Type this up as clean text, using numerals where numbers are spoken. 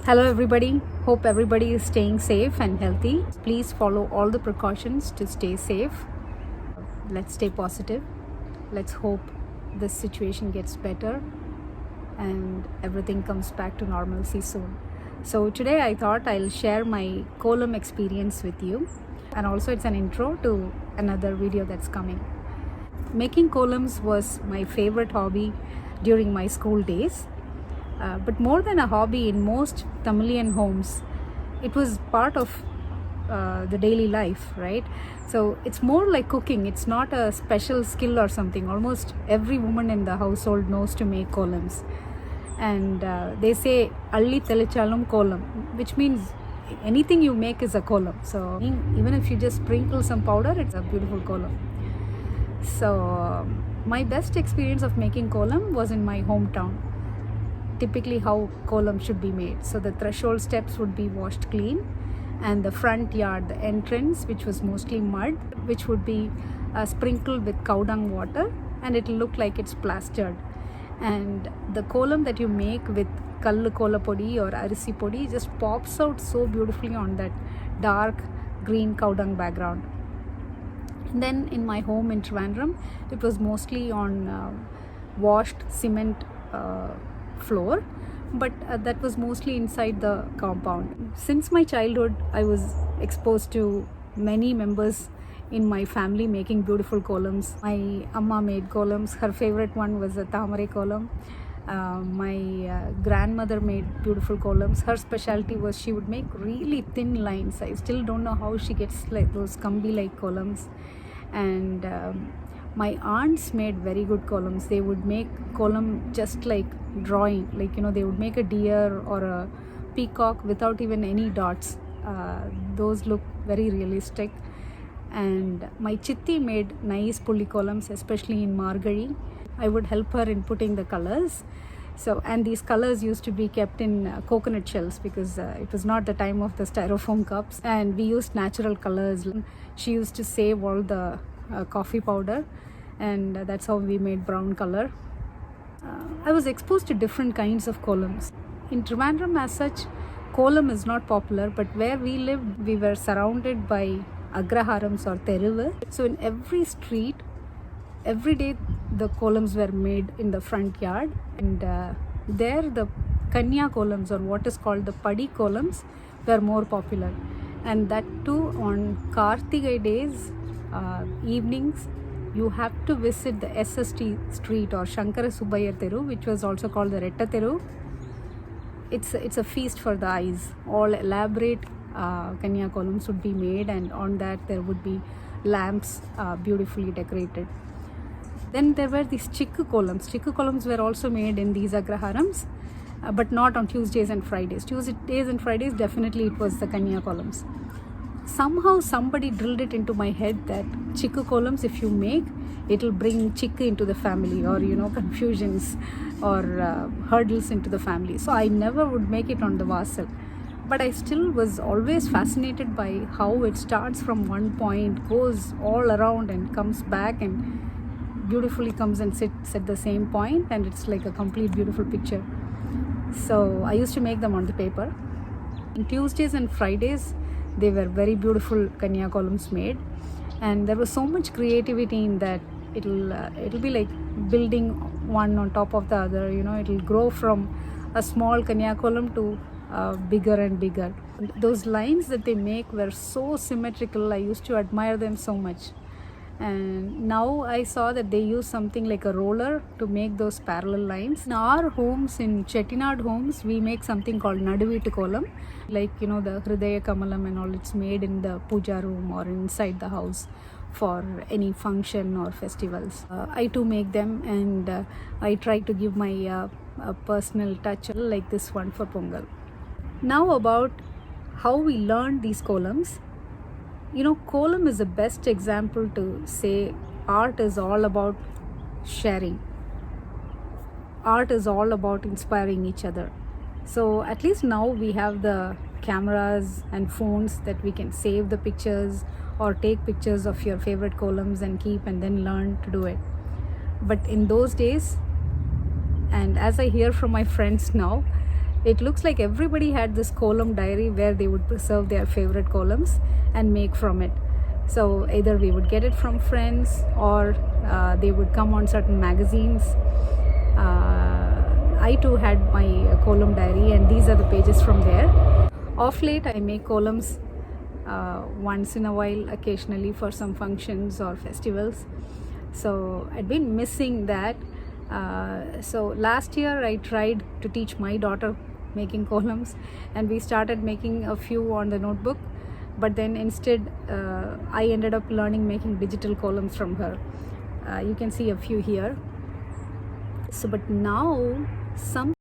Hello everybody, hope everybody is staying safe and healthy. Please follow all the precautions to stay safe. Let's stay positive. Let's hope this situation gets better and everything comes back to normalcy soon. So today I thought I'll share my Kolam experience with you, and also it's an intro to another video that's coming. Making columns was my favorite hobby during my school days. But more than a hobby in most Tamilian homes, it was part of the daily life, right? So it's more like cooking. It's not a special skill or something. Almost every woman in the household knows to make columns. And they say, Alli telichalum kolam, which means anything you make is a kolam. So even if you just sprinkle some powder, it's a beautiful kolam. So my best experience of making kolam was in my hometown. Typically how kolam should be made. So the threshold steps would be washed clean, and the front yard, the entrance, which was mostly mud, which would be sprinkled with cow dung water, and it'll look like it's plastered. And the kolam that you make with kallu kola podi or arisi podi just pops out so beautifully on that dark green cow dung background. And then in my home in Trivandrum, it was mostly on washed cement floor, but that was mostly inside the compound. Since my childhood, I was exposed to many members in my family making beautiful columns. My amma made columns. Her favorite one was a tamare column. My grandmother made beautiful columns. Her specialty was she would make really thin lines. I still don't know how she gets like those kambi like columns. And my aunts made very good columns. They would make column just like drawing, like they would make a deer or a peacock without even any dots. Those look very realistic. And my chitti made nice pulli columns, especially in Margari. I would help her in putting the colors. So, and these colors used to be kept in coconut shells because it was not the time of the styrofoam cups, and we used natural colors. She used to save all the coffee powder, and that's how we made brown color. I was exposed to different kinds of columns. In Trivandrum as such, kolam is not popular, but where we lived, we were surrounded by agraharams or teruvu. So in every street, every day the columns were made in the front yard, and there the kanya columns, or what is called the padi columns, were more popular. And that too on Kartigai days, evenings, you have to visit the SST street or Shankara Subbayar Teru, which was also called the Retta Teru. It's a feast for the eyes. All elaborate kanya columns would be made, and on that there would be lamps beautifully decorated. Then there were these chikku columns. Chikku columns were also made in these agraharams, but not on Tuesdays and Fridays. Tuesdays and Fridays, definitely it was the kanya columns. Somehow somebody drilled it into my head that chikku columns, if you make, it'll bring chikku into the family, or confusions or hurdles into the family. So I never would make it on the vasal. But I still was always fascinated by how it starts from one point, goes all around and comes back and beautifully comes and sits at the same point, and it's like a complete beautiful picture. So I used to make them on the paper. On Tuesdays and Fridays, they were very beautiful kanya columns made, and there was so much creativity in that. It'll be like building one on top of the other. It'll grow from a small kanya column to bigger and bigger. Those lines that they make were so symmetrical. I used to admire them so much. And now I saw that they use something like a roller to make those parallel lines. In our homes, in Chettinad homes, we make something called Naduvitu kolam, like the Hridaya Kamalam and all. It's made in the puja room or inside the house for any function or festivals. I too make them, and I try to give my personal touch, like this one for Pongal. Now about how we learned these columns. Kolam is the best example to say art is all about sharing. Art is all about inspiring each other. So at least now we have the cameras and phones that we can save the pictures or take pictures of your favorite columns and keep, and then learn to do it. But in those days, and as I hear from my friends now, It looks like everybody had this Kolam Diary where they would preserve their favorite columns and make from it. So either we would get it from friends, or they would come on certain magazines. I too had my Kolam Diary, and these are the pages from there. Of late, I make columns once in a while, occasionally for some functions or festivals. So I'd been missing that. So last year I tried to teach my daughter making columns, and we started making a few on the notebook, but then instead I ended up learning making digital columns from her. You can see a few here. So but now some